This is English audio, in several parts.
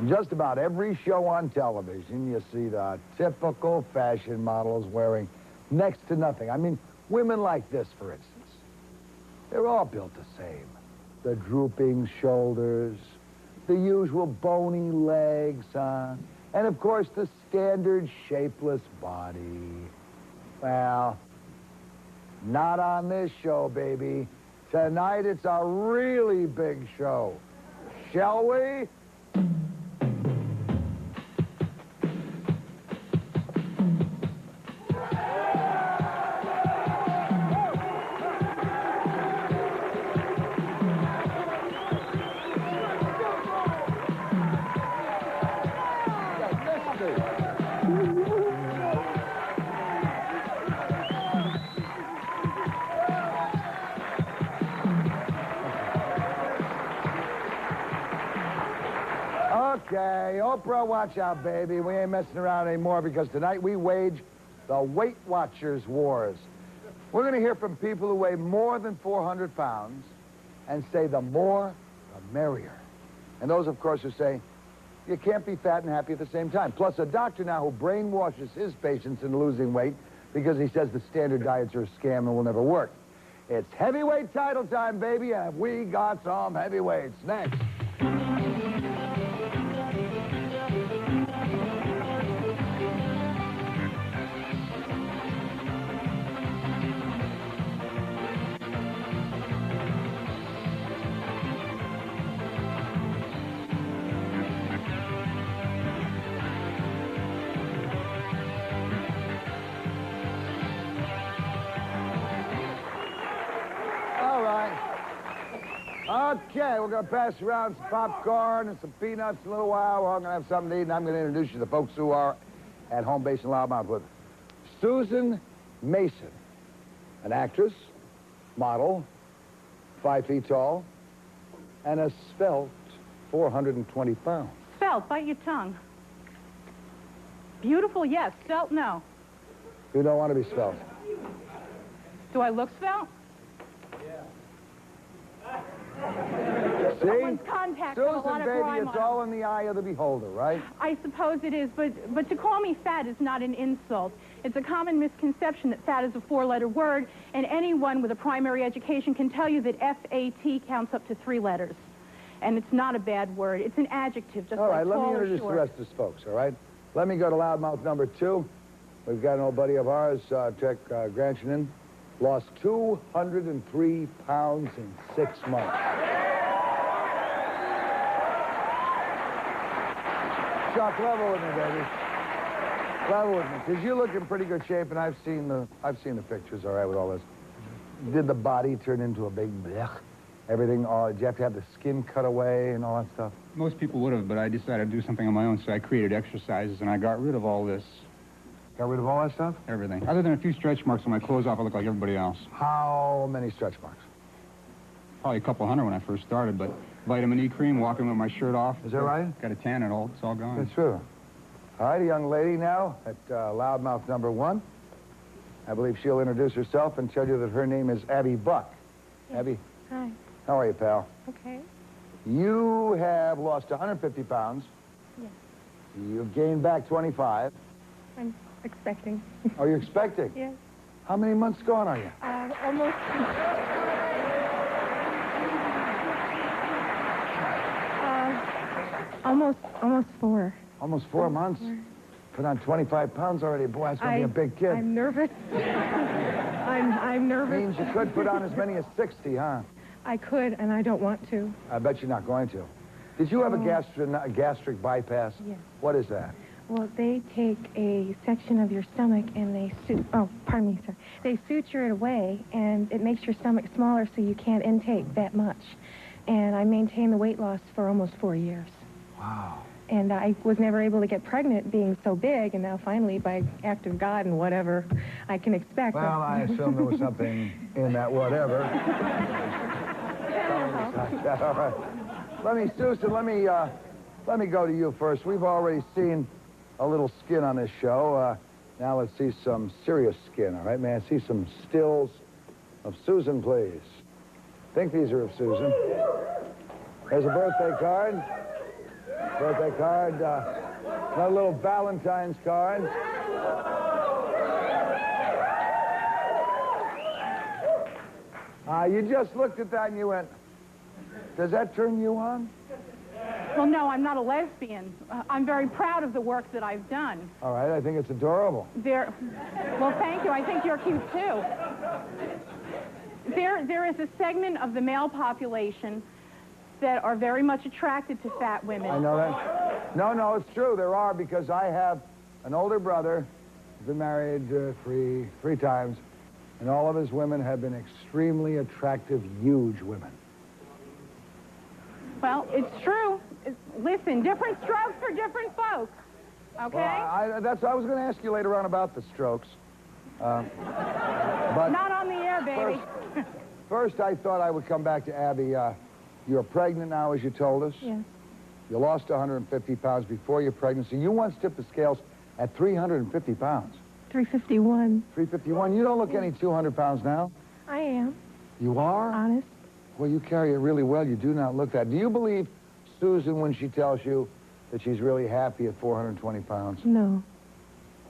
Just about every show on television, you see the typical fashion models wearing next to nothing. I mean, women like this, for instance. They're all built the same. The drooping shoulders, the usual bony legs, and of course, the standard shapeless body. Well, not on this show, baby. Tonight, it's a really big show. Shall we? Okay, Oprah, watch out, baby. We ain't messing around anymore because tonight we wage the Weight Watchers wars. We're going to hear from people who weigh more than 400 pounds and say the more, the merrier. And those, of course, who say you can't be fat and happy at the same time. Plus, a doctor now who brainwashes his patients into losing weight because he says the standard diets are a scam and will never work. It's heavyweight title time, baby, and we got some heavyweights. Next. Okay, we're going to pass around some popcorn and some peanuts in a little while. We're all going to have something to eat, and I'm going to introduce you to the folks who are at home base in Loudmouth with us. Susan Mason, an actress, model, 5 feet tall, and a svelte 420 pounds. Svelte, bite your tongue. Beautiful, yes. Svelte, no. You don't want to be svelte. Do I look svelte? See? Contact Susan, a lot of baby, it's all in the eye of the beholder, right? I suppose it is, but to call me fat is not an insult. It's a common misconception that fat is a 4-letter word, and anyone with a primary education can tell you that F-A-T counts up to 3 letters. And it's not a bad word. It's an adjective, just all like right, let me tall or introduce short. the rest of the folks, all right? Let me go to loudmouth number 2. We've got an old buddy of ours, Tech Granchinen, lost 203 pounds in 6 months. Chuck, level with me, baby. Level with me, because you look in pretty good shape, and I've seen the pictures, all right, with all this. Did the body turn into a big blech? Everything, did you have to have the skin cut away and all that stuff? Most people would have, but I decided to do something on my own, so I created exercises, and I got rid of all this. Got rid of all that stuff? Everything. Other than a few stretch marks on my clothes off, I look like everybody else. How many stretch marks? Probably a couple hundred when I first started, but vitamin E cream, walking with my shirt off. Is that right? Got a tan and all, it's all gone. That's true. All right, a young lady now at loudmouth number 1. I believe she'll introduce herself and tell you that her name is Abby Buck. Yes. Abby? Hi. How are you, pal? Okay. You have lost 150 pounds. Yes. You've gained back 25. I'm expecting. Oh, you're expecting? Yes. How many months gone are you? Almost. Almost 4. Almost 4 months? 4. Put on 25 pounds already. Boy, that's going to be a big kid. I'm nervous. I'm nervous. Means you could put on as many as 60, huh? I could, and I don't want to. I bet you're not going to. Did you have a gastric bypass? Yes. What is that? Well, they take a section of your stomach and they pardon me, sir. They suture it away, and it makes your stomach smaller so you can't intake that much. And I maintained the weight loss for almost 4 years. Wow. And I was never able to get pregnant being so big, and now finally, by act of God and whatever I can expect. Well, I assume there was something in that whatever. All right. Susan, let me go to you first. We've already seen a little skin on this show. Now let's see some serious skin, all right? May I see some stills of Susan, please? I think these are of Susan. There's a birthday card. Birthday card. Another little Valentine's card. You just looked at that and you went, does that turn you on? Well, no, I'm not a lesbian. I'm very proud of the work that I've done. All right, I think it's adorable. Well, thank you. I think you're cute, too. There is a segment of the male population that are very much attracted to fat women. I know that. No, it's true. There are, because I have an older brother who's been married three times, and all of his women have been extremely attractive, huge women. Well, it's true. Listen, different strokes for different folks. Okay? Well, I was going to ask you later on about the strokes. But not on the air, baby. First, I thought I would come back to Abby. You're pregnant now, as you told us. Yes. You lost 150 pounds before your pregnancy. You once tipped the scales at 350 pounds. 351. 351. You don't look any 200 pounds now. I am. You are? Honest. Well, you carry it really well. You do not look that. Do you believe Susan when she tells you that she's really happy at 420 pounds? No.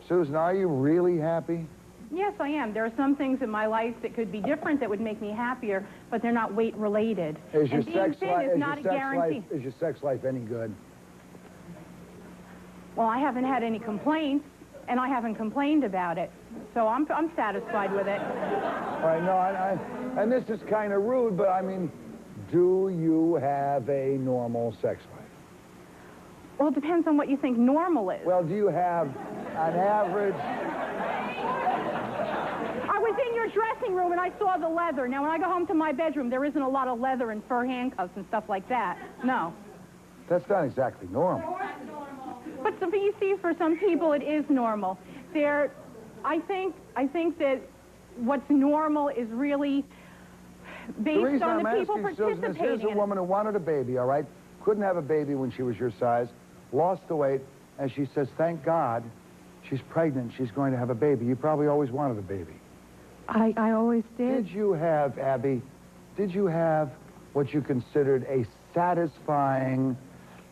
Susan, are you really happy? Yes, I am. There are some things in my life that could be different that would make me happier, but they're not weight-related. Is your And being sex thin life is not a guarantee. Is your sex life any good? Well, I haven't had any complaints, and I haven't complained about it, so I'm satisfied with it. All right, no, and this is kind of rude, but I mean, do you have a normal sex life? Well, it depends on what you think normal is. Well, do you have an average? I was in your dressing room, and I saw the leather. Now, when I go home to my bedroom, there isn't a lot of leather and fur handcuffs and stuff like that. No. That's not exactly normal. But you see, for some people, it is normal. I think that what's normal is really based on the people participating Susan, here's a in woman who wanted a baby, all right? Couldn't have a baby when she was your size, lost the weight, and she says, thank God she's pregnant, she's going to have a baby. You probably always wanted a baby. I always did. Did you have, Abby, what you considered a satisfying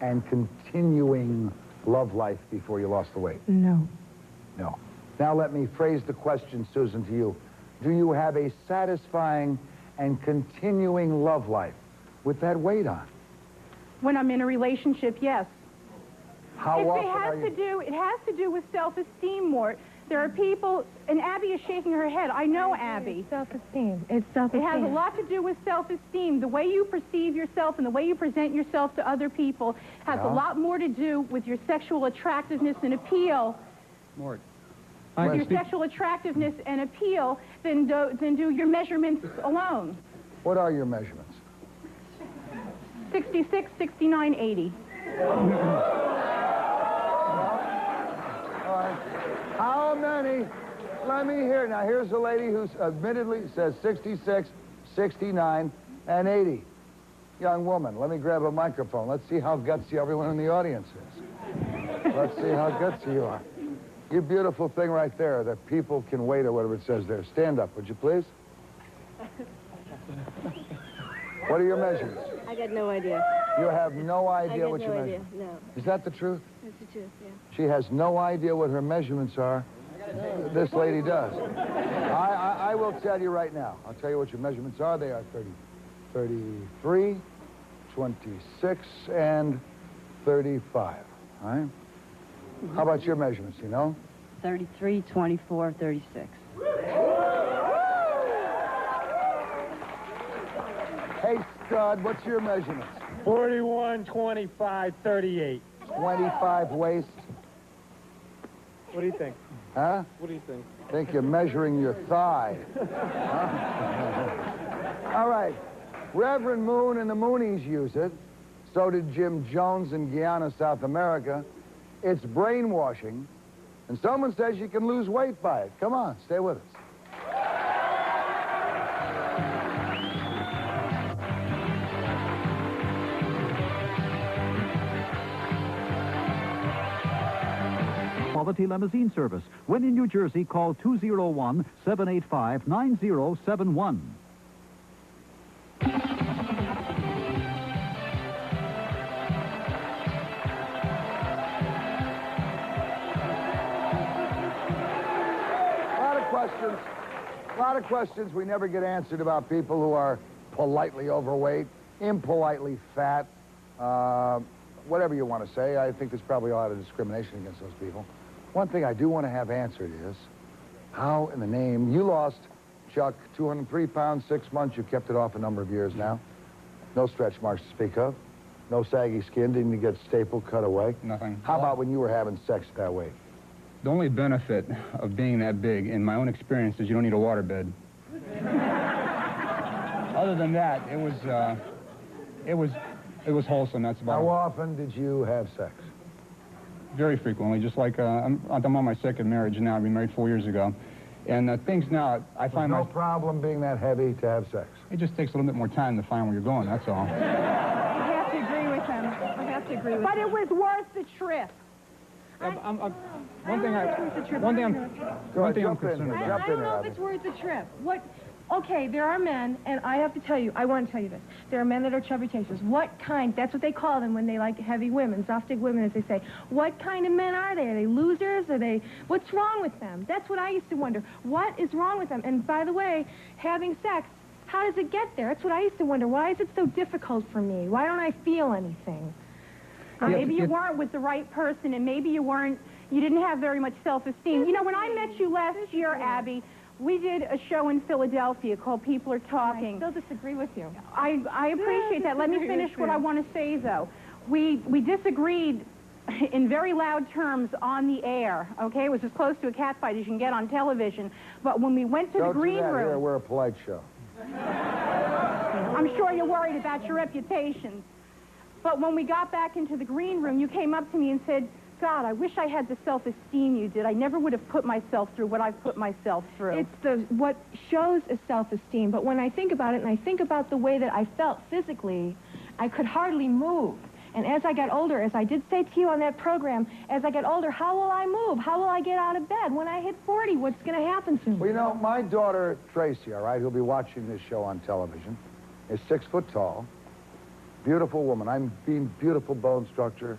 and continuing love life before you lost the weight? No. No. Now let me phrase the question, Susan, to you. Do you have a satisfying and continuing love life with that weight on? When I'm in a relationship, yes. How often are you... It has to do with self-esteem, Mort. There are people, and Abby is shaking her head. I know Abby. Self-esteem. It's self-esteem. It has a lot to do with self-esteem. The way you perceive yourself and the way you present yourself to other people has a lot more to do with your sexual attractiveness and appeal. Mort. Your sexual attractiveness and appeal than do your measurements alone. What are your measurements? 66, 69, 80. All right. How many? Let me hear. Now, here's a lady who admittedly says 66, 69, and 80. Young woman, let me grab a microphone. Let's see how gutsy everyone in the audience is. Let's see how gutsy you are. You beautiful thing right there, that people can wait or whatever it says there. Stand up, would you please? What are your measurements? I got no idea. You have no idea what your idea. measurements No. Is that the truth? That's the truth, yeah. She has no idea what her measurements are. This lady does. I will tell you right now. I'll tell you what your measurements are. They are 33, 26, and 35. All right? How about your measurements, you know? 33, 24, 36. Hey, stud, what's your measurements? 41, 25, 38. 25 waist. What do you think? Huh? What do you think? I think you're measuring your thigh. Huh? All right. Reverend Moon and the Moonies use it. So did Jim Jones in Guyana, South America. It's brainwashing. And someone says you can lose weight by it. Come on, stay with us. Quality limousine service. When in New Jersey, call 201-785-9071. questions we never get answered about people who are politely overweight, impolitely fat, whatever you want to say. I think there's probably a lot of discrimination against those people. One thing I do want to have answered is, how in the name, you lost, Chuck, 203 pounds, 6 months. You kept it off a number of years now. No stretch marks to speak of. No saggy skin. Didn't you get staple cut away? Nothing. How about when you were having sex that way? The only benefit of being that big, in my own experience, is you don't need a waterbed. Other than that, it was wholesome. That's about How it. often did you have sex? Very frequently. Just like I'm on my second marriage now. I've been married 4 years ago, and things now I find no problem being that heavy to have sex. It just takes a little bit more time to find where you're going. That's all. I have to agree with him. I have to agree with him. But it was worth the trip. One thing I'm concerned I about. don't know if it's worth the trip. Okay, there are men, and I have to tell you, I want to tell you this. There are men that are chubby chasers. What kind, that's what they call them when they like heavy women, zoftig women, as they say. What kind of men are they? Are they losers? What's wrong with them? That's what I used to wonder. What is wrong with them? And by the way, having sex, how does it get there? That's what I used to wonder. Why is it so difficult for me? Why don't I feel anything? Maybe you weren't with the right person, and maybe you didn't have very much self-esteem. You know, when I met you last year, Abby, we did a show in Philadelphia called People Are Talking. I still disagree with you. I appreciate that. Let me finish what I want to say, though. We disagreed in very loud terms on the air, okay? It was as close to a cat fight as you can get on television. But when we went to the green room... Here, we're a polite show. I'm sure you're worried about your reputation. But when we got back into the green room, you came up to me and said, God, I wish I had the self-esteem you did. I never would have put myself through what I've put myself through. It's what shows is self-esteem. But when I think about it, and I think about the way that I felt physically, I could hardly move. And as I got older, as I did say to you on that program, as I get older, how will I move? How will I get out of bed? When I hit 40, what's going to happen to me? Well, you know, my daughter, Tracy, all right, who'll be watching this show on television, is 6 foot tall, beautiful woman. I mean, beautiful bone structure,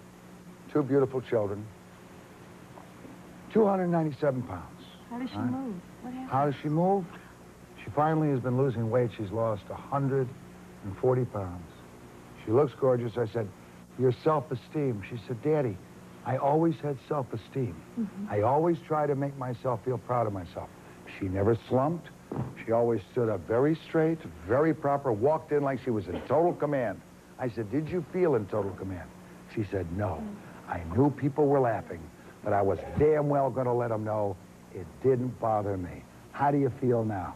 2 beautiful children, 297 pounds. How does she move? What happened? How does she move? She finally has been losing weight. She's lost 140 pounds. She looks gorgeous. I said, your self-esteem. She said, Daddy, I always had self-esteem. I always try to make myself feel proud of myself. She never slumped. She always stood up very straight, very proper, walked in like she was in total command. I said, did you feel in total command? She said, no. I knew people were laughing, but I was damn well going to let them know it didn't bother me. How do you feel now?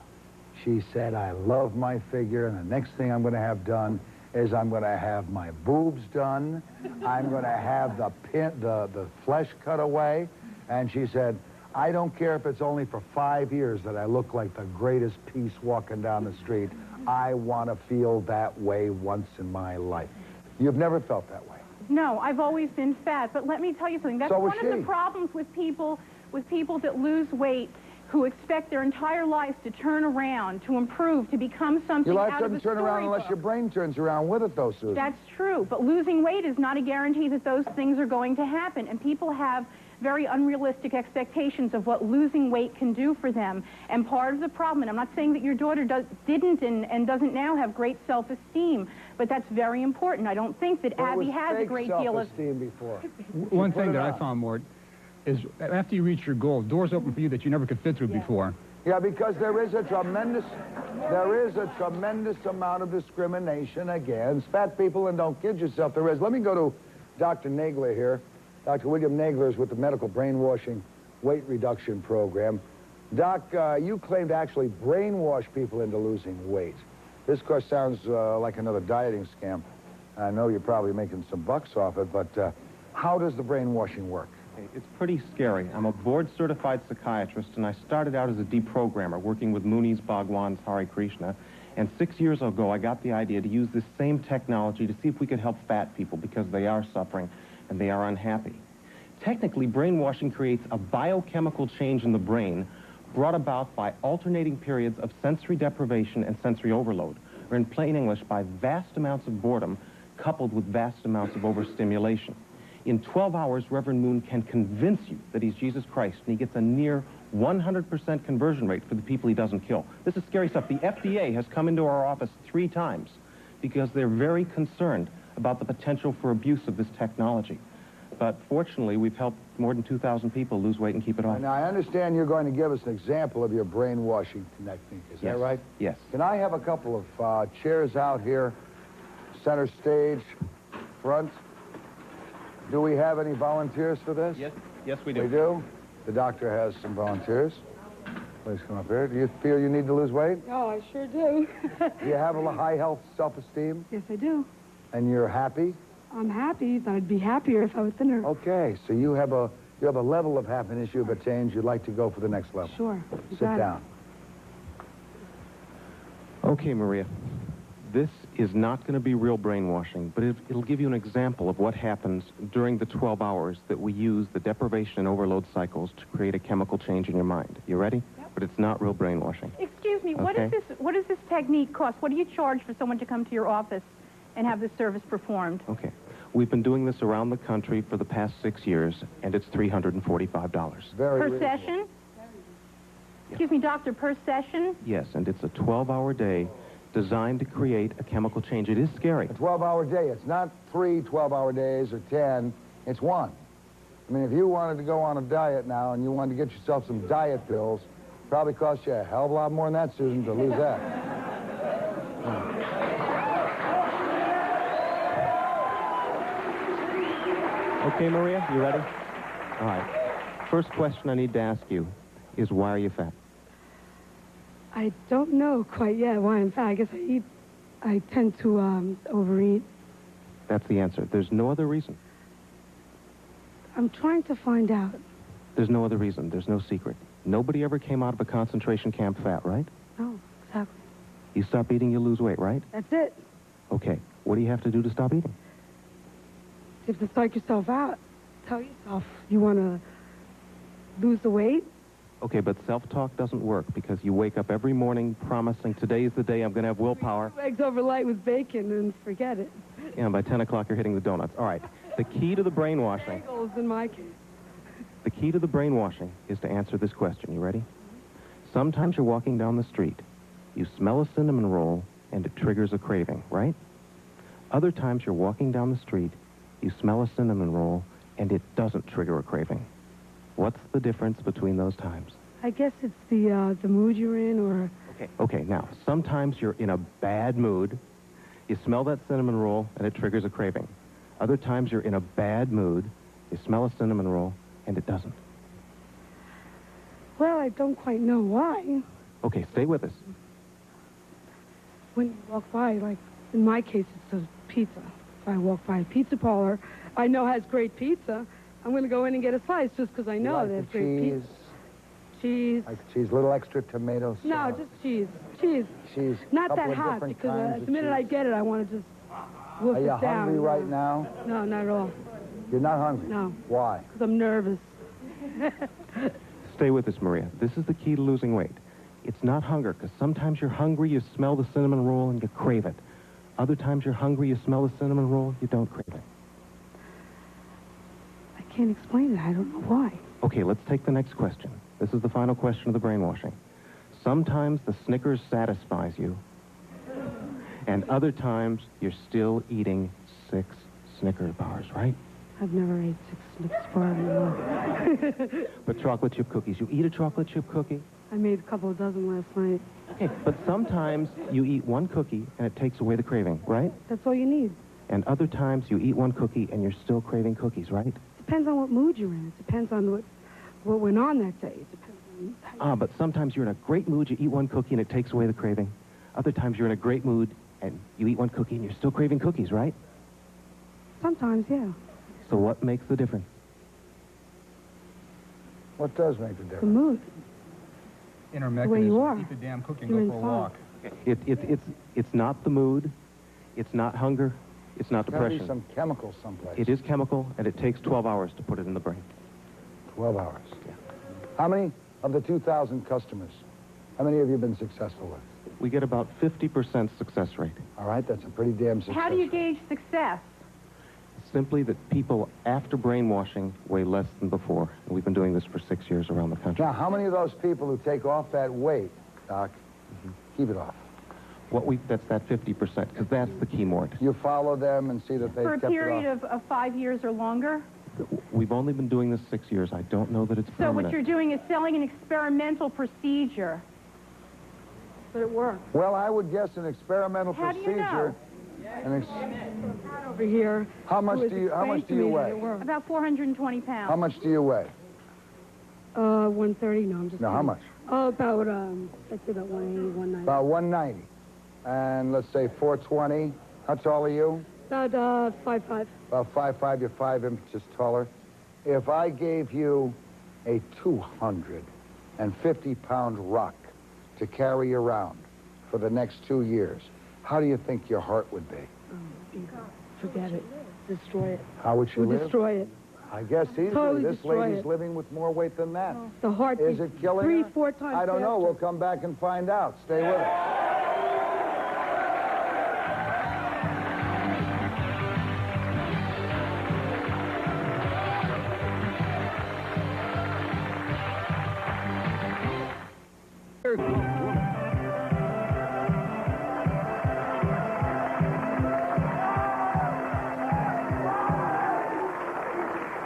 She said, I love my figure, and the next thing I'm going to have done is I'm going to have my boobs done. I'm going to have the flesh cut away. And she said, I don't care if it's only for 5 years that I look like the greatest piece walking down the street. I want to feel that way once in my life. You've never felt that way? No, I've always been fat. But let me tell you something. That's So was one of she. the problems with people that lose weight, who expect their entire lives to turn around, to improve, to become something Your life out of a doesn't turn around unless storybook. your brain turns around with it, though, Susan. That's true, but losing weight is not a guarantee that those things are going to happen, and people have very unrealistic expectations of what losing weight can do for them. And part of the problem, and I'm not saying that your daughter didn't and doesn't now have great self-esteem, but that's very important. I don't think that Abby has a great deal of... self-esteem before. One thing that I found, Mort, is after you reach your goal, doors open for you that you never could fit through before. Yeah, because there is a tremendous amount of discrimination against fat people, and don't kid yourself, there is. Let me go to Dr. Nagler here. Dr. William Nagler is with the Medical Brainwashing Weight Reduction Program. Doc, you claim to actually brainwash people into losing weight. This, of course, sounds like another dieting scam. I know you're probably making some bucks off it, but how does the brainwashing work? It's pretty scary. I'm a board-certified psychiatrist, and I started out as a deprogrammer, working with Muni's, Bhagwan's, Hare Krishna. And 6 years ago, I got the idea to use this same technology to see if we could help fat people, because they are suffering and they are unhappy. Technically, brainwashing creates a biochemical change in the brain brought about by alternating periods of sensory deprivation and sensory overload, or in plain English, by vast amounts of boredom coupled with vast amounts of overstimulation. In 12 hours, Reverend Moon can convince you that he's Jesus Christ, and he gets a near 100% conversion rate for the people he doesn't kill. This is scary stuff. The FDA has come into our office 3 times because they're very concerned about the potential for abuse of this technology. But fortunately, we've helped more than 2,000 people lose weight and keep it off. Now, I understand you're going to give us an example of your brainwashing technique. Is that right? Yes. Can I have a couple of chairs out here, center stage, front? Do we have any volunteers for this? Yes, we do. We do? The doctor has some volunteers. Please come up here. Do you feel you need to lose weight? Oh, I sure do. Do you have a high health self-esteem? Yes, I do. And you're happy? I'm happy, but I'd be happier if I was thinner. Okay, so you have a level of happiness you've attained. You'd like to go for the next level. Sure. Sit down. Okay, Maria. This is not going to be real brainwashing, but it'll give you an example of what happens during the 12 hours that we use the deprivation and overload cycles to create a chemical change in your mind. You ready? Yep. But it's not real brainwashing. Excuse me, what Okay. does this technique cost? What do you charge for someone to come to your office and have this service performed? Okay. We've been doing this around the country for the past 6 years, and it's $345. Very Per reasonable. session? Excuse me, doctor, per session? Yes, and it's a 12-hour day designed to create a chemical change. It is scary. A 12-hour day. It's not 3 12-hour days or 10. It's 1. I mean, if you wanted to go on a diet now and you wanted to get yourself some diet pills, probably cost you a hell of a lot more than that, Susan, to lose that. Okay, Maria, you ready? All right. First question I need to ask you is, why are you fat? I don't know quite yet why I'm fat. I guess I tend to overeat. That's the answer. There's no other reason. I'm trying to find out. There's no other reason. There's no secret. Nobody ever came out of a concentration camp fat, right? No, exactly. You stop eating, you lose weight, right? That's it. Okay. What do you have to do to stop eating? You have to psych yourself out. Tell yourself you want to lose the weight. Okay, but self-talk doesn't work because you wake up every morning promising, today's the day I'm going to have willpower. 2 eggs over light with bacon and forget it. And by 10 o'clock, you're hitting the donuts. All right. The key to the brainwashing... Bagels in my case. The key to the brainwashing is to answer this question. You ready? Sometimes you're walking down the street. You smell a cinnamon roll, and it triggers a craving, right? Other times you're walking down the street, you smell a cinnamon roll, and it doesn't trigger a craving. What's the difference between those times? I guess it's the mood you're in, or... Okay, now, sometimes you're in a bad mood. You smell that cinnamon roll, and it triggers a craving. Other times you're in a bad mood. You smell a cinnamon roll, and it doesn't. Well, I don't quite know why. Okay, stay with us. When you walk by, like, in my case, it's a pizza. If I walk by a pizza parlor, I know has great pizza. I'm going to go in and get a slice just because I know like there's the great cheese? pizza. Cheese. Like cheese, little extra tomato sauce. No, just cheese. Cheese. Cheese. Not couple that of hot, different because kinds the of minute I cheese. get it, I want to just wolf Are it you down. hungry right now? No, not at all. You're not hungry? No. Why? Because I'm nervous. Stay with us, Maria. This is the key to losing weight. It's not hunger, because sometimes you're hungry, you smell the cinnamon roll, and you crave it. Other times you're hungry, you smell the cinnamon roll, you don't crave it. I can't explain it. I don't know why. Okay, let's take the next question. This is the final question of the brainwashing. Sometimes the Snickers satisfies you, and other times you're still eating 6 Snickers bars, right? I've never ate 6 Snickers bars in my life. But chocolate chip cookies. You eat a chocolate chip cookie? I made a couple of dozen last night. Okay, but sometimes you eat one cookie and it takes away the craving, right? That's all you need. And other times you eat one cookie and you're still craving cookies, right? Depends on what mood you're in. It depends on what went on that day. It depends on But sometimes you're in a great mood, you eat one cookie and it takes away the craving. Other times you're in a great mood and you eat one cookie and you're still craving cookies, right? Sometimes, yeah. So what makes the difference? What does make the The difference? mood. Inner The way you mechanism. are. Eat the damn cookie and You're go for a inside. walk. It's not the mood, it's not hunger, it's not There's got to depression. be some chemical someplace. It is chemical, and it takes 12 hours to put it in the brain. 12 hours. How many of the 2,000 customers, how many have you been successful with? We get about 50% success rate. All right, that's a pretty damn success. How do you gauge success? Simply that people after brainwashing weigh less than before. And we've been doing this for 6 years around the country. Now, how many of those people who take off that weight, Doc, keep it off? That's that 50%, because that's the key, Mort. You follow them and see that they've For a kept it period off? of 5 years or longer? We've only been doing this 6 years. I don't know that it's So permanent. what you're doing is selling an experimental procedure. But it works. Well, I would guess an experimental How do you procedure. Over here. How much who do has you explained to me that weigh? it works. About 420 pounds. How much do you weigh? 130. No, I'm just. No, how kidding. much? Oh, about let's say about 180, 190. About 190. And let's say 420. How tall are you? About 5'5". About 5'5", you're 5 inches taller. If I gave you a 250-pound rock to carry around for the next 2 years, how do you think your heart would be? Forget it. Destroy it. How would you We'll live? destroy it. I guess easily. Totally This destroy lady's it. living with more weight than that. The heart Is beats it killing 3-4 her? times I don't know. faster. We'll come back and find out. Stay with us.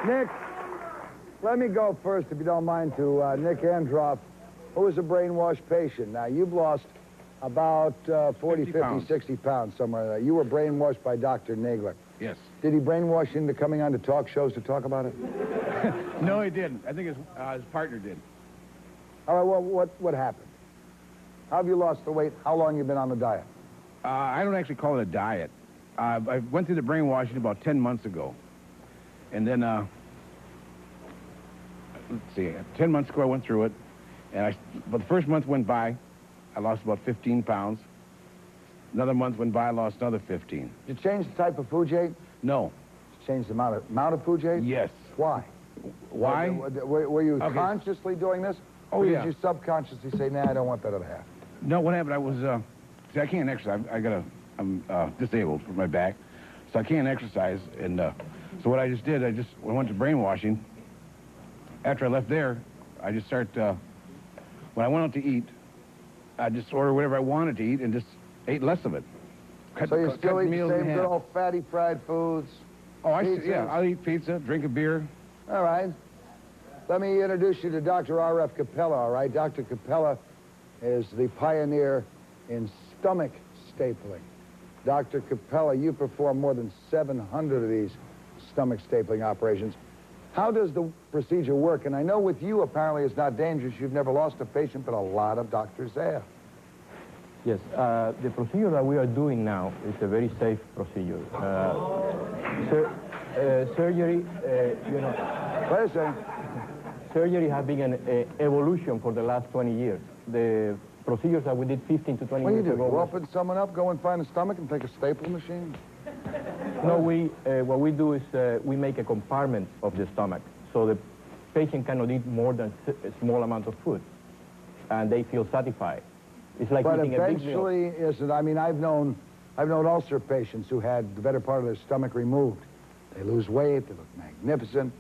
Nick, let me go first, if you don't mind, to Nick Androff, who is a brainwashed patient. Now, you've lost about 40, 50, pounds. 60 pounds, somewhere there. You were brainwashed by Dr. Nagler. Yes. Did he brainwash you into coming on to talk shows to talk about it? No, he didn't. I think his partner did. All right, well, what happened? How have you lost the weight? How long have you been on the diet? I don't actually call it a diet. I went through the brainwashing about 10 months ago. And then, let's see, 10 months ago I went through it. And but the first month went by, I lost about 15 pounds. Another month went by, I lost another 15. Did you change the type of food you ate? No. Did you change the amount of food you ate? Yes. Why? Why? Were you Okay. consciously doing this? Oh, or yeah. Did you subconsciously say, nah, I don't want that other half? No, what happened, I was, see, I can't exercise. I'm disabled from my back, so I can't exercise. And so what I just did, I went to brainwashing. After I left there, I just started, when I went out to eat, I just ordered whatever I wanted to eat and just ate less of it. So you still eat the meals in same good half. old fatty fried foods? Oh, pizzas? yeah, I'll eat pizza, drink a beer. All right. Let me introduce you to Dr. R.F. Capella, all right? Dr. Capella is the pioneer in stomach stapling. Dr. Capella, you perform more than 700 of these stomach stapling operations. How does the procedure work? And I know with you, apparently, it's not dangerous. You've never lost a patient, but a lot of doctors have. Yes, the procedure that we are doing now is a very safe procedure. Surgery, you know... Wait a second. Surgery has been an evolution for the last 20 years. The procedures that we did 15 to 20 What do you years do? ago... You open someone up, go and find a stomach, and take a staple machine? No, what we do is we make a compartment of the stomach, so the patient cannot eat more than a small amount of food, and they feel satisfied. It's like But eating a big meal. eventually, is it? I mean, I've known ulcer patients who had the better part of their stomach removed. They lose weight, they look magnificent.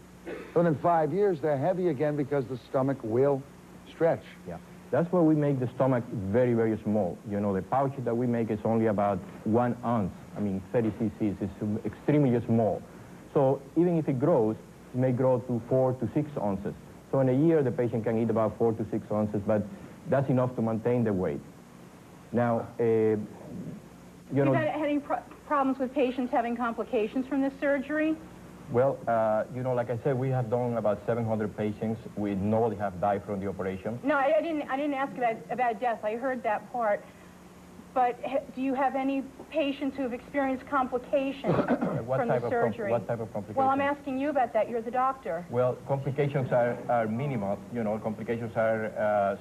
But in 5 years, they're heavy again because the stomach will stretch. Yeah, that's why we make the stomach very, very small. You know, the pouch that we make is only about 1 ounce. I mean, 30 cc's. It's extremely small. So even if it grows, it may grow to 4 to 6 ounces. So in a year, the patient can eat about 4 to 6 ounces, but that's enough to maintain the weight. Now, you know... Have you had any problems with patients having complications from this surgery? Well, you know, like I said, we have done about 700 patients. Nobody have died from the operation. No, I didn't ask about death. I heard that part. But do you have any patients who have experienced complications from the surgery? What type of complications? Well, I'm asking you about that. You're the doctor. Well, complications are minimal. You know, complications are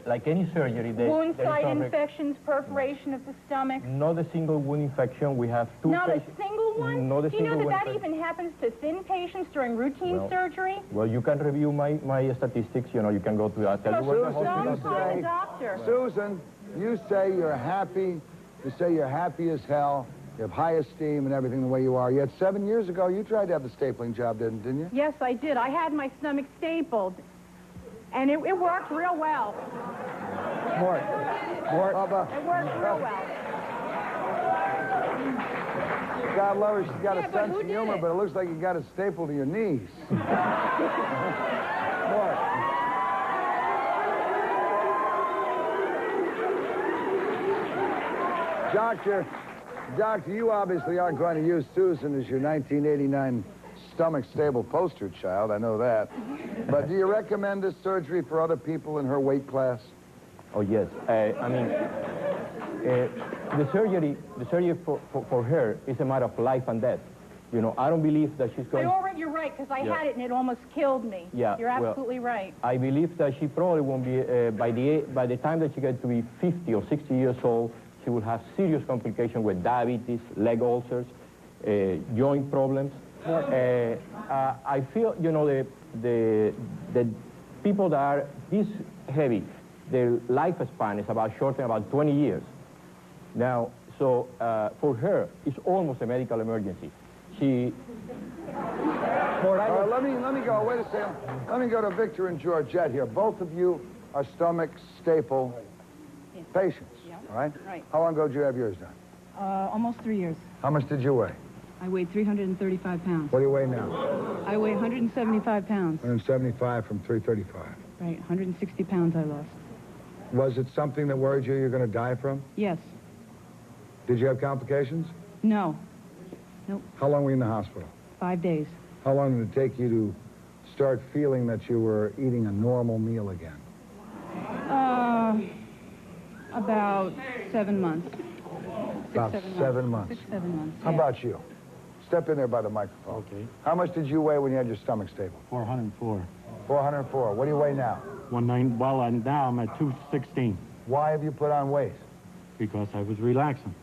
like any surgery. Wound site infections, perforation of the stomach. Not a single wound infection. We have 2 Not a patients. single one? Not a Do you know single that one. even happens to thin patients during routine surgery? Well, you can review my statistics. You know, you can go to tell you what the hospital Don't call the doctor. Susan, you say you're happy. You say you're happy as hell. You have high esteem and everything the way you are. Yet 7 years ago, you tried to have the stapling job, didn't you? Yes, I did. I had my stomach stapled, and it worked real well. Mort. It worked real well. God love her, she's got a but sense who of did humor, it? but it looks like you got a staple to your knees. Mort. Doctor, you obviously aren't going to use Susan as your 1989 stomach stable poster child. I know that. But do you recommend this surgery for other people in her weight class? Oh, yes. I mean, the surgery for her is a matter of life and death. You know, I don't believe that she's going... You're right, because I had it and it almost killed me. Yeah, You're absolutely right. I believe that she probably won't be, by the time that she gets to be 50 or 60 years old, she will have serious complications with diabetes, leg ulcers, joint problems. I feel, you know, the people that are this heavy, their lifespan is shortened about 20 years. Now, so for her, it's almost a medical emergency. She... let me go. Wait a second. Let me go to Victor and Georgette here. Both of you are stomach staple patients, all right? Right. How long ago did you have yours done? Almost 3 years. How much did you weigh? I weighed 335 pounds. What do you weigh now? I weigh 175 pounds. 175 from 335. Right, 160 pounds I lost. Was it something that worried you you're going to die from? Yes. Did you have complications? No. Nope. How long were you in the hospital? 5 days. How long did it take you to start feeling that you were eating a normal meal again? About 7 months. About 7 months. 6, 7 months. How about you? Step in there by the microphone. Okay. How much did you weigh when you had your stomach stable? 404. 404. What do you weigh now? Now I'm at 216 Why have you put on weight? because I was relaxing.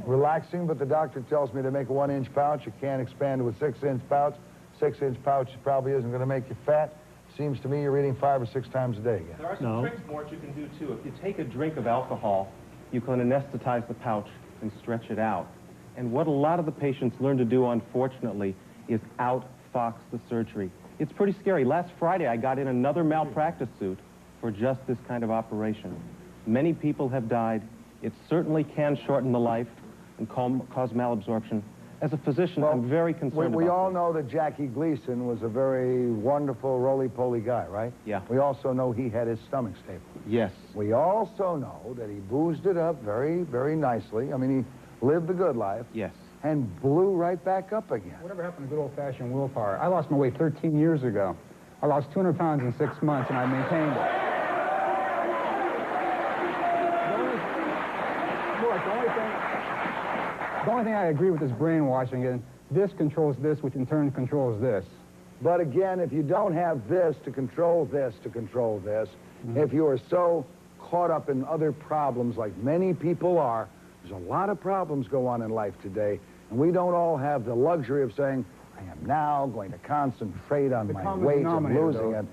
Relaxing, but the doctor tells me to make a 1-inch pouch. You can't expand to a 6-inch pouch. 6-inch pouch probably isn't going to make you fat. Seems to me you're eating 5 or 6 times a day again. There are some tricks, Mort, you can do, too. If you take a drink of alcohol, you can anesthetize the pouch and stretch it out. And what a lot of the patients learn to do, unfortunately, is outfox the surgery. It's pretty scary. Last Friday, I got in another malpractice suit for just this kind of operation. Many people have died. It certainly can shorten the life and cause malabsorption. As a physician, I'm very concerned we about all this. know that Jackie Gleason was a very wonderful, roly-poly guy, right? Yeah. We also know he had his stomach stable. Yes. We also know that he boozed it up very, very nicely. I mean, he lived the good life. Yes. And blew right back up again. Whatever happened to good old-fashioned willpower? I lost my weight 13 years ago. I lost 200 pounds in 6 months, and I maintained it. The only thing I agree with is brainwashing, and this controls this, which in turn controls this. But again, if you don't have this to control this to control this, if you are so caught up in other problems like many people are, there's a lot of problems go on in life today, and we don't all have the luxury of saying, I am now going to concentrate on my weight and losing it.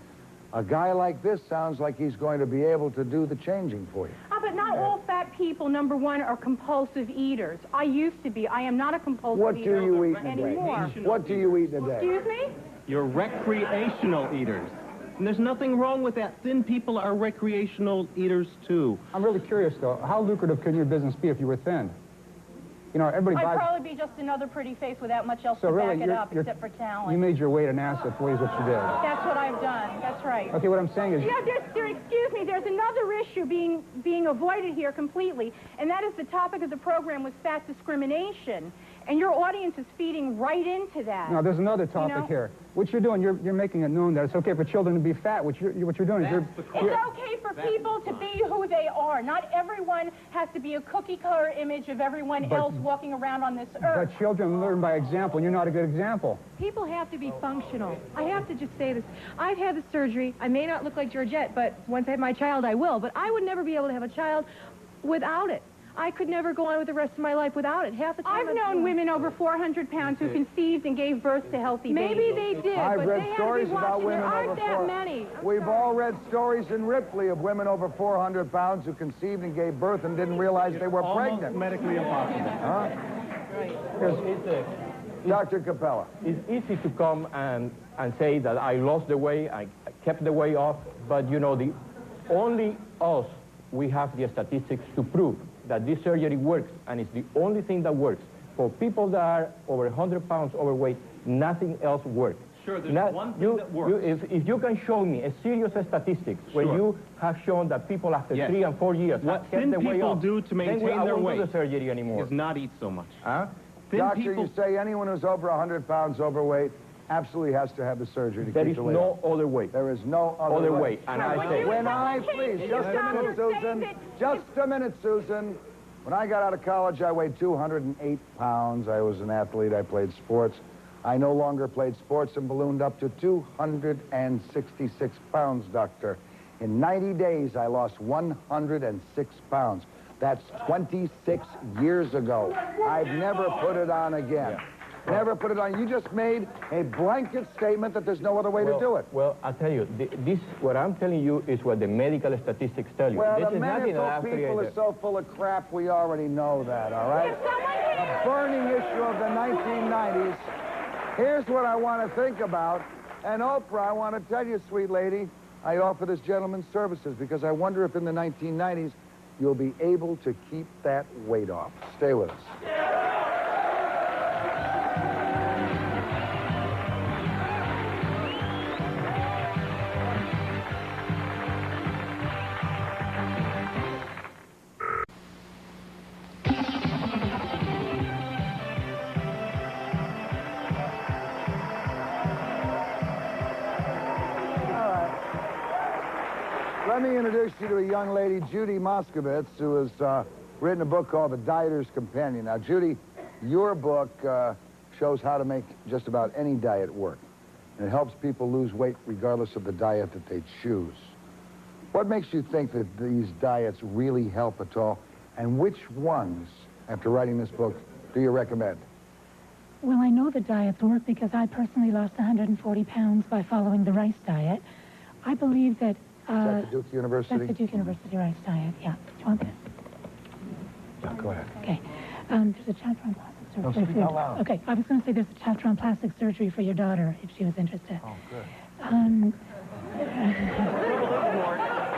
A guy like this sounds like he's going to be able to do the changing for you. But not all fat people, number one, are compulsive eaters. I used to be. I am not a compulsive What eater do you eat in a day? anymore. What do you eat in a day? Excuse me? You're recreational eaters. And there's nothing wrong with that. Thin people are recreational eaters, too. I'm really curious, though. How lucrative can your business be if you were thin? You know, everybody I'd buys... probably be just another pretty face without much else So to really, back it up except for talent. You made your weight an asset for you is what you did. That's what I've done. That's right. Okay, what I'm saying is... Excuse me, there's another issue being avoided here completely, and that is the topic of the program was fat discrimination. And your audience is feeding right into that. No, there's another topic here. What you're doing, you're making it known that it's okay for children to be fat. What you're doing is It's okay for people to be who they are. Not everyone has to be a cookie-cutter image of everyone else walking around on this earth. But children learn by example, and you're not a good example. People have to be functional. I have to just say this. I've had the surgery. I may not look like Georgette, but once I have my child, I will. But I would never be able to have a child without it. I could never go on with the rest of my life without it. Half the time I've known women over 400 pounds who conceived and gave birth to healthy babies. Maybe they did, I've but read they stories had to be about watching. women There aren't over that 400. many. We've all read stories in Ripley of women over 400 pounds who conceived and gave birth and didn't realize they were pregnant. Medically impossible. Huh? Dr. Capella. It's easy to come and say that I lost the weight, I kept the weight off, but you know, only us, we have the statistics to prove that this surgery works, and it's the only thing that works. For people that are over 100 pounds overweight, nothing else works. Sure, there's one thing that works. If you can show me a serious statistics where you have shown that people after 3 and 4 years what have kept the weight off, do to maintain their weight do the surgery anymore. is not eat so much. Huh? Doctor, you say anyone who's over 100 pounds overweight absolutely has to have the surgery to There keep is the weight no off. other way. There is no other way. And I say, When I, please, just a minute, Susan. Just a minute, Susan. When I got out of college, I weighed 208 pounds. I was an athlete. I played sports. I no longer played sports and ballooned up to 266 pounds, doctor. In 90 days, I lost 106 pounds. That's 26 years ago. I've never put it on again. Never put it on. You just made a blanket statement that there's no other way to do it. Well, I'll tell you, what I'm telling you is what the medical statistics tell you. Well, this the is nothing medical that people are so full of crap, we already know that, all right? The burning issue of the 1990s. Here's what I want to think about. And Oprah, I want to tell you, sweet lady, I offer this gentleman services because I wonder if in the 1990s you'll be able to keep that weight off. Stay with us. Let me introduce you to a young lady, Judy Moskowitz, who has written a book called The Dieter's Companion. Now, Judy, your book shows how to make just about any diet work. And it helps people lose weight regardless of the diet that they choose. What makes you think that these diets really help at all? And which ones, after writing this book, do you recommend? Well, I know the diets work because I personally lost 140 pounds by following the rice diet. I believe that... Is that the Duke University? That's the Duke University rice diet, yeah. Do you want that? Yeah, go ahead. Okay. There's a chapter on plastic surgery. No, speak out loud. Okay, I was going to say there's a chapter on plastic surgery for your daughter, if she was interested. Oh, good.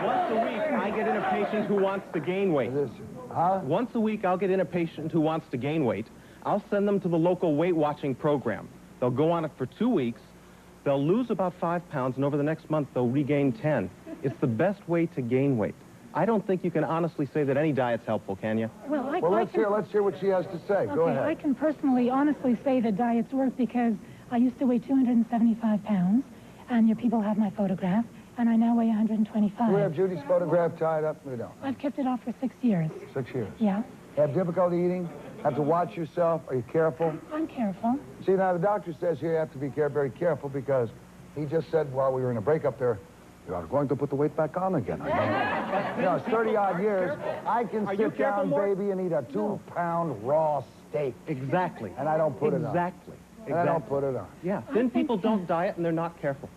Once a week, I get in a patient who wants to gain weight. Once a week, I'll get in a patient who wants to gain weight. I'll send them to the local weight watching program. They'll go on it for 2 weeks. They'll lose about 5 pounds, and over the next month, they'll regain 10. It's the best way to gain weight. I don't think you can honestly say that any diet's helpful, can you? Well, let's hear what she has to say. Okay, Go ahead. I can personally, honestly say that diets work because I used to weigh 275 pounds, and your people have my photograph, and I now weigh 125. Do we have Judy's photograph tied up? We don't. I've kept it off for 6 years. 6 years? Yeah. Have difficulty eating? Have to watch yourself? Are you careful? I'm careful. See, now the doctor says here you have to be very careful because he just said while we were in a break up there, you are going to put the weight back on again. You know, it's 30-odd years. I can sit down, baby, and eat a 2-pound raw steak. Exactly. And I don't put it on. Exactly. And I don't put it on. Yeah. Then people don't diet and they're not careful.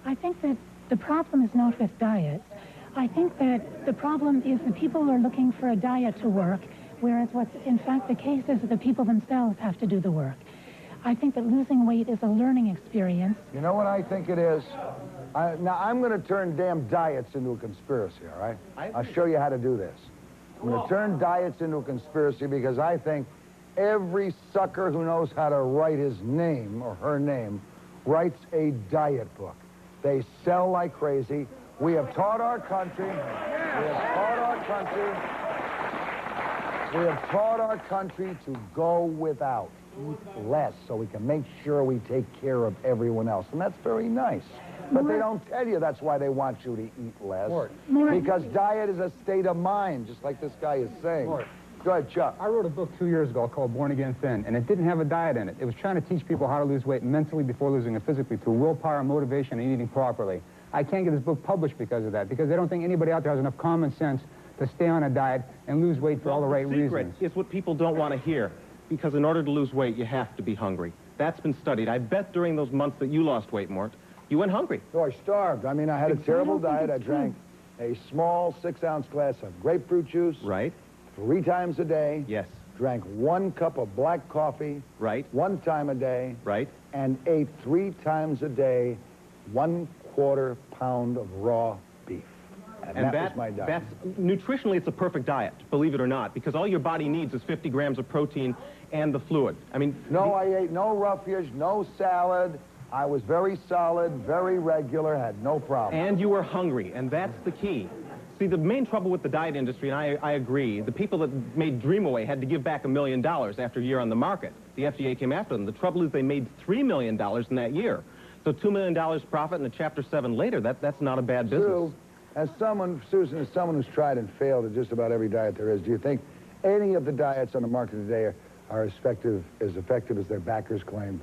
I think that the problem is not with diets. I think that the problem is that people are looking for a diet to work, whereas what's in fact the case is that the people themselves have to do the work. I think that losing weight is a learning experience. You know what I think it is? Now, I'm going to turn damn diets into a conspiracy, all right? I'll show you how to do this. I'm going to turn diets into a conspiracy because I think every sucker who knows how to write his name or her name writes a diet book. They sell like crazy. We have taught our country. We have taught our country to go without, eat less, so we can make sure we take care of everyone else. And that's very nice. But they don't tell you that's why they want you to eat less. Because diet is a state of mind, just like this guy is saying. Go ahead, Chuck. I wrote a book 2 years ago called Born Again Thin, and it didn't have a diet in it. It was trying to teach people how to lose weight mentally before losing it physically through willpower, motivation, and eating properly. I can't get this book published because of that, because they don't think anybody out there has enough common sense to stay on a diet and lose weight for all the right reasons. The secret is what people don't want to hear, because in order to lose weight, you have to be hungry. That's been studied. I bet during those months that you lost weight, Mort, you went hungry. No, I starved. I mean, I had a terrible diet. I drank a small 6-ounce glass of grapefruit juice. Right. 3 times a day. Yes. drank 1 cup of black coffee, Right. 1 time a day, Right. and ate 3 times a day 1/4 pound of raw beef. And that was my diet. Nutritionally, it's a perfect diet, believe it or not, because all your body needs is 50 grams of protein and the fluid. I mean... No, I ate no roughage, no salad. I was very solid, very regular, had no problem. And you were hungry, and that's the key. See, the main trouble with the diet industry, and I agree, the people that made Dream Away had to give back $1 million after a year on the market. The FDA came after them. The trouble is they made $3 million in that year. So $2 million profit and a Chapter 7 later, that's not a bad business. Sue, as someone, Susan, as someone who's tried and failed at just about every diet there is, do you think any of the diets on the market today are as effective as their backers claim?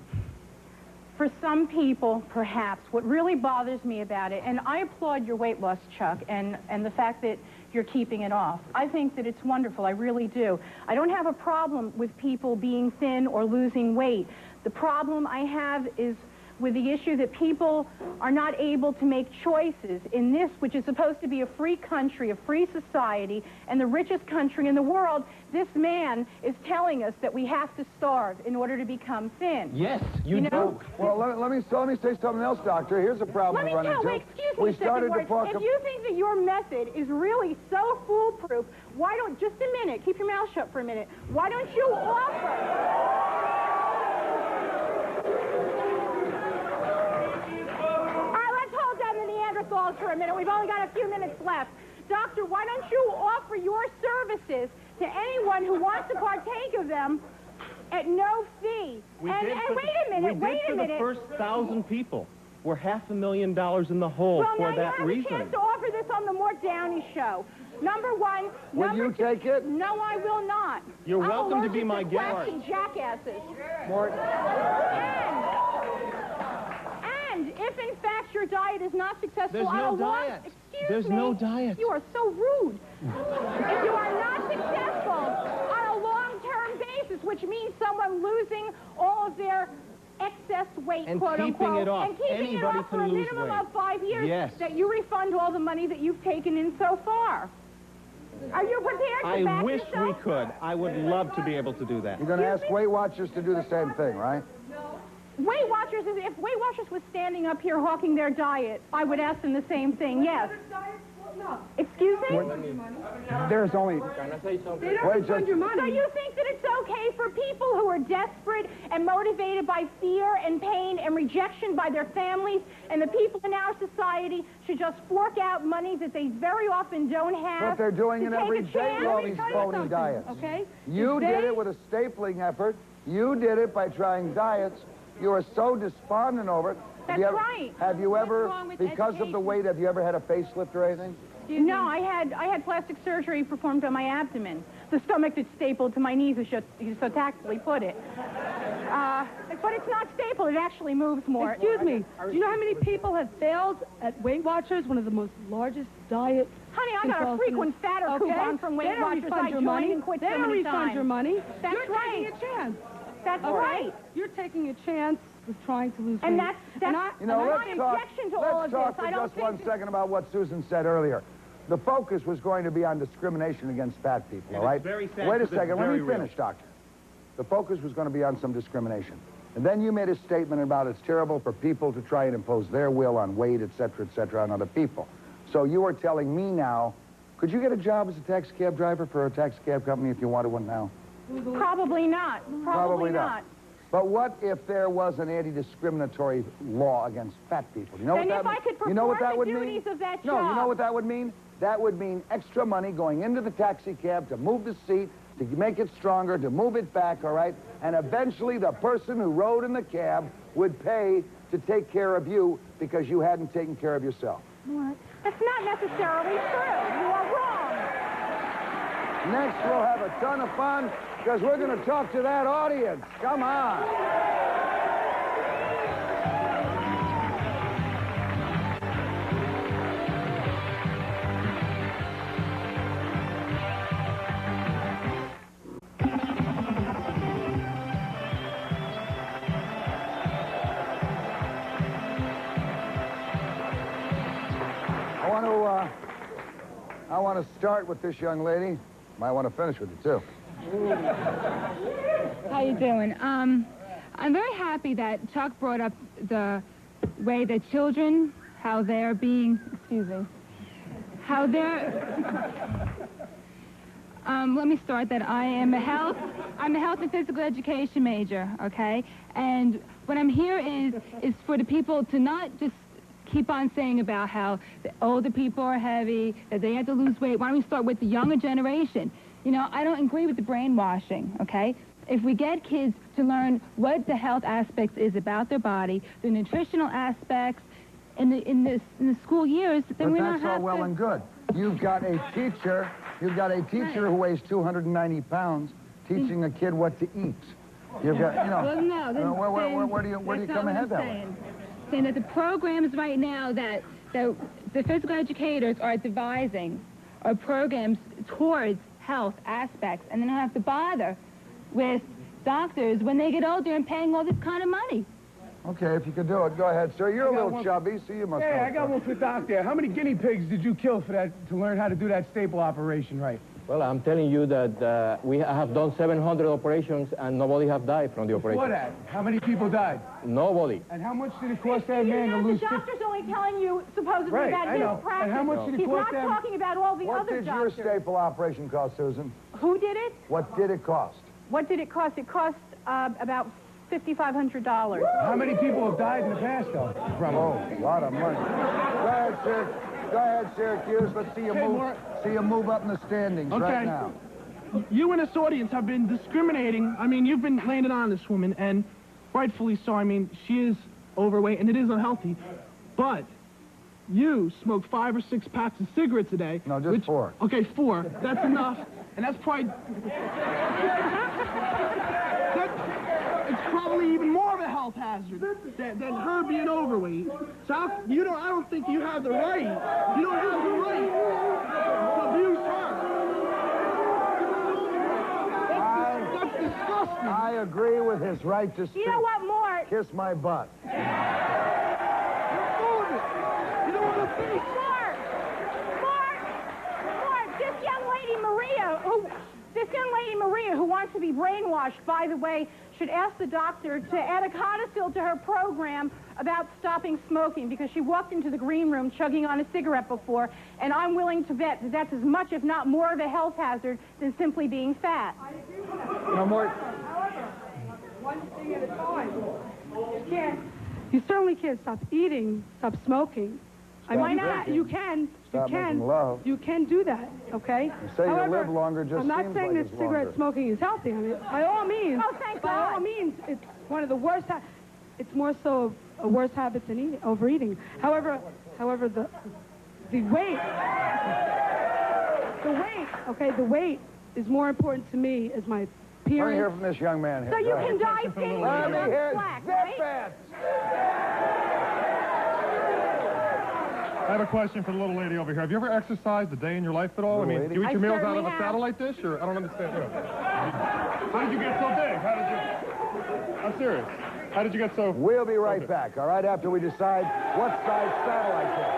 For some people, perhaps. What really bothers me about it, and I applaud your weight loss, Chuck, and the fact that you're keeping it off. I think that it's wonderful. I really do. I don't have a problem with people being thin or losing weight. The problem I have is with the issue that people are not able to make choices in this, which is supposed to be a free country, a free society, and the richest country in the world. This man is telling us that we have to starve in order to become thin. Yes, you know? Well, let me say something else, doctor. Here's a problem we're running into. Excuse me, if you think that your method is really so foolproof, why don't, just a minute, keep your mouth shut for a minute, why don't you offer... for a minute. We've only got a few minutes left. Doctor, why don't you offer your services to anyone who wants to partake of them at no fee? Wait a minute. For the first 1,000 people. We're $500,000 in the hole for that reason. Well, now you have a chance to offer this on the Morton Downey show. Number one. Will you take it? No, I will not. You're welcome to be my guest. I'm allergic to jackasses. Morton. And if in fact your diet is not successful, there's no diet. There's no diet. You are so rude. If you are not successful on a long-term basis, which means someone losing all of their excess weight, and quote keeping unquote, it off. and keeping Anybody it off for a minimum of 5 years, yes. that you refund all the money that you've taken in so far. Are you prepared to back I wish yourself? we could. I would love to be able to do that. You're going to ask Weight Watchers to do the same thing, right? Weight Watchers, if Weight Watchers was standing up here hawking their diet, I would ask them the same thing, yes. Excuse me? There's only... They don't refund your money. So you think that it's okay for people who are desperate and motivated by fear and pain and rejection by their families, and the people in our society should just fork out money that they very often don't have? But they're doing it every day with all these phony diets. Okay? You did it with a stapling effort. You did it by trying diets. You are so despondent over it. That's right. Have you ever, wrong with because of the weight, have you ever had a facelift or anything? No, I had plastic surgery performed on my abdomen. The stomach that's stapled to my knees, as you so tactfully put it. But it's not stapled. It actually moves more. Excuse me. Do you know how many people have failed at Weight Watchers, one of the most largest diet... Honey, I got a frequent fatter coupon from Weight Watchers. I joined and quit so many times. They don't refund your money. That's You're right. taking a chance. That's right. You're taking a chance with trying to lose weight. And that's you know, my objection to all of this. Let's talk for just 1 second about what Susan said earlier. The focus was going to be on discrimination against fat people, all right? Very sad. Wait a second, let me finish, real. doctor. The focus was going to be on some discrimination. And then you made a statement about it's terrible for people to try and impose their will on weight, et cetera, on other people. So you are telling me now, could you get a job as a taxi cab driver for a taxi cab company if you wanted one now? Probably not. Probably not. But what if there was an anti-discriminatory law against fat people? You know then what if that I could perform the duties of that job. No, you know what that would mean? That would mean extra money going into the taxi cab to move the seat, to make it stronger, to move it back, all right? And eventually the person who rode in the cab would pay to take care of you because you hadn't taken care of yourself. What? That's not necessarily true. You are wrong. Next, we'll have a ton of fun because we're going to talk to that audience. Come on. I want to start with this young lady. Might want to finish with it, too. How you doing? I'm very happy that Chuck brought up the way that children, how they're being, excuse me, how they're, let me start that I'm a health and physical education major, okay? And what I'm here is for the people to not just keep on saying about how the older people are heavy, that they have to lose weight. Why don't we start with the younger generation? You know, I don't agree with the brainwashing, okay? If we get kids to learn what the health aspects is about their body, the nutritional aspects, in the school years, then we don't have to... But that's all well and good. You've got a teacher who weighs 290 pounds teaching a kid what to eat. You've got, you know... Well, no, where do you come ahead that way? Saying that the programs right now that the physical educators are devising are programs towards health aspects, and they don't have to bother with doctors when they get older and paying all this kind of money. Okay, if you could do it, go ahead, sir. You're a little chubby, so you must... Hey, I got one for the doc there. How many guinea pigs did you kill for that, to learn how to do that staple operation right? Well, I'm telling you that we have done 700 operations and nobody have died from the operation. Before that, how many people died? Nobody. And how much did it cost that man to lose... The doctor's only telling you supposedly Right, about I his know. practice. And how much did it cost He's not talking about all the other doctors. What did your staple operation cost, Susan? Who did it? What did it cost? What did it cost? It cost about $5,500. How many people have died in the past, though? From a lot of money. Go ahead, sir. Go ahead, Syracuse. Let's see you move up in the standings right now. You in this audience have been discriminating. I mean, you've been laying it on this woman, and rightfully so. I mean, she is overweight, and it is unhealthy. But you smoke 5 or 6 packs of cigarettes a day. No, just 4. Okay, 4. That's enough. And that's probably... It's probably even more of a health hazard than her being overweight. So I don't think you have the right. You don't have the right to abuse her. That's disgusting. I agree with his right to speak. You know what, Mort? Kiss my butt. You know what I'm saying? Mort, this young lady Maria, who wants to be brainwashed, by the way, should ask the doctor to add a codicil to her program about stopping smoking, because she walked into the green room chugging on a cigarette before, and I'm willing to bet that that's as much, if not more, of a health hazard than simply being fat. No more. However, one thing at a time. You certainly can't stop eating, stop smoking. Why not? You can. Stop making love. You can do that, okay? You say However, you live longer, just I'm not seems saying like that it's cigarette longer. smoking is healthy. I mean, by all means. Oh, thank by God. all means, it's one of the worst. It's more so a worse habit than overeating. However, the weight, the weight is more important to me as my Let me appearance. hear from this young man here. So you can die skinny Let me and hear black, zip right? it. I have a question for the little lady over here. Have you ever exercised a day in your life at all? I mean, do you eat your meals out of a satellite dish, or I don't understand. You know. How did you get so big? I'm serious. How did you get so... We'll be right back, all right, after we decide what size satellite dish.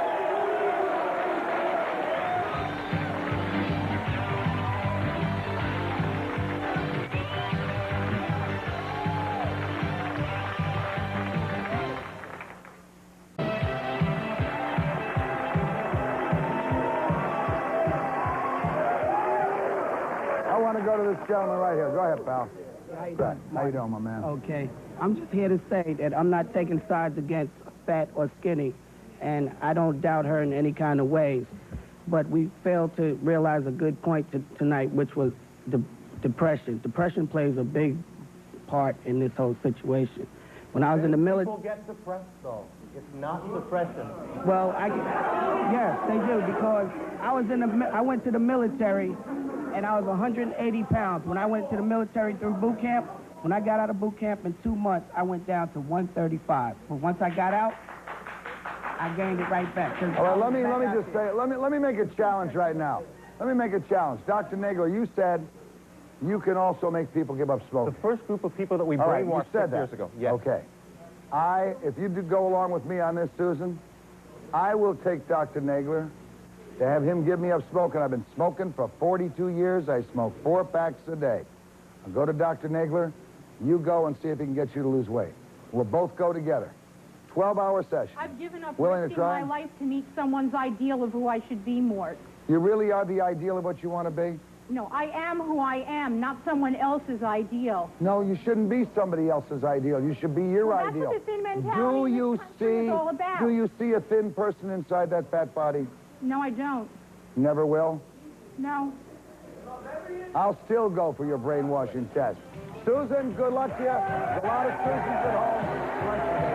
I want to go to this gentleman right here. Go ahead, pal. How you doing, my man? Okay. I'm just here to say that I'm not taking sides against fat or skinny, and I don't doubt her in any kind of ways. But we failed to realize a good point tonight, which was depression. Depression plays a big part in this whole situation. When I was in the military... People get depressed, though. It's not depression. Well, yes, they do, because I went to the military, and I was 180 pounds. When I went to the military through boot camp, when I got out of boot camp in 2 months, I went down to 135. But once I got out, I gained it right back. All right, let me just say, let me make a challenge right now. Let me make a challenge. Dr. Nagel, you said you can also make people give up smoking. The first group of people that we All right, brainwashed you said 6 years ago. Yes. Okay. If you do go along with me on this, Susan, I will take Dr. Nagler to have him give me up smoking. I've been smoking for 42 years. I smoke 4 packs a day. I'll go to Dr. Nagler. You go and see if he can get you to lose weight. We'll both go together. 12-hour session. I've given up Willing to risking try? my life to meet someone's ideal of who I should be, Mort. You really are the ideal of what you want to be? No, I am who I am, not someone else's ideal. No, you shouldn't be somebody else's ideal. You should be your Well, ideal. that's what the thin mentality in this country is all about. Do you see a thin person inside that fat body? No, I don't. Never will? No. I'll still go for your brainwashing test. Susan, good luck to you. There's a lot of Susans at home.